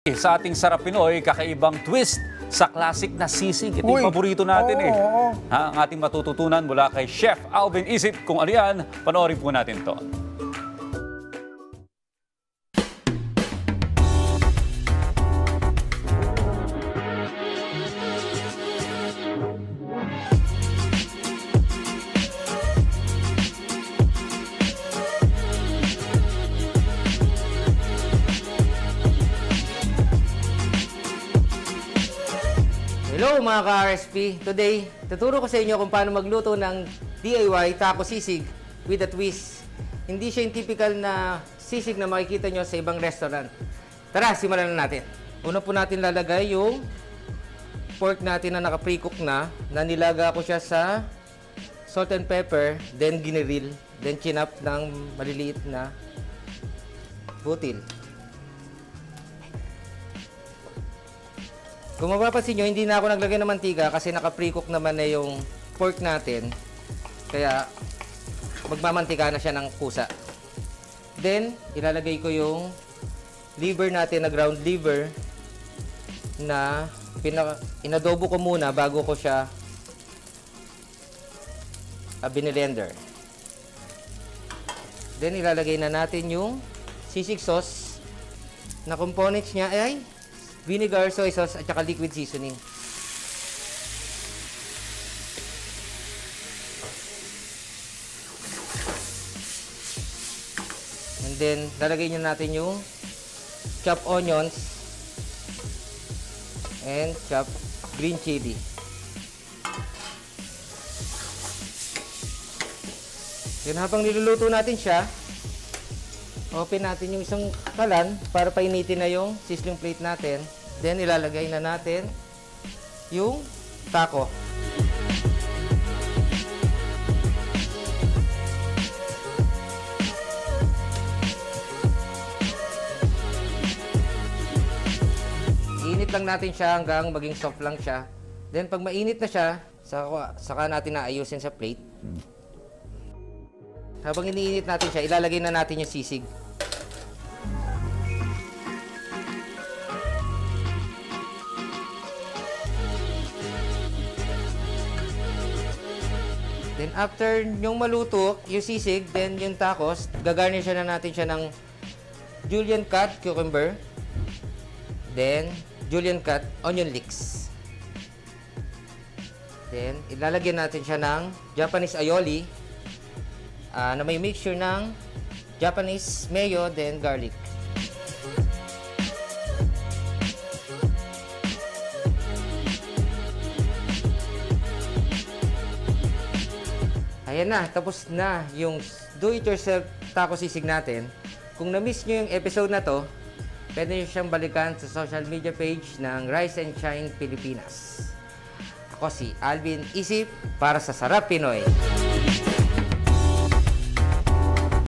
Sa ating Sarap Pinoy, kakaibang twist sa classic na sisig. Ito yung paborito natin Ha, ang ating matututunan mula kay Chef Alvin Isip. Kung ano yan, panoorin po natin to. Hello mga ka-RSP! Today, tuturo ko sa inyo kung paano magluto ng DIY taco sisig with a twist. Hindi siya yung typical na sisig na makikita nyo sa ibang restaurant. Tara, simulan na natin. Una po natin lalagay yung pork natin na naka-pre-cook na nilaga ko siya sa salt and pepper, then giniril, then chinap ng maliliit na butil. Kung mapapansin nyo, hindi na ako naglagay ng mantika kasi naka-pre-cook naman na yung pork natin. Kaya magmamantika na siya ng kusa. Then, ilalagay ko yung liver natin na ground liver na inadobo ko muna bago ko siya binilender. Then, ilalagay na natin yung sisig sauce na components niya ay vinegar, soy sauce, at saka liquid seasoning. And then, lalagay nyo natin yung chopped onions and chopped green chili. Then, habang niluluto natin siya, open natin yung isang kalan para painitin na yung sizzling plate natin. Then, ilalagay na natin yung taco. Iinit lang natin siya hanggang maging soft lang siya. Then, pag mainit na siya, saka natin naayusin sa plate. Habang iniinit natin siya, ilalagay na natin yung sisig. Then after yung maluto, yung sisig, then yung tacos, gagarnish na natin siya ng julienne cut cucumber, then julienne cut onion leeks. Then ilalagyan natin siya ng Japanese aioli na may mixture ng Japanese mayo, then garlic. Ayan na, tapos na yung do-it-yourself taco sisig natin. Kung na-miss nyo yung episode na to, pwede nyo siyang balikan sa social media page ng Rise and Shine Pilipinas. Ako si Alvin Isip para sa Sarap Pinoy.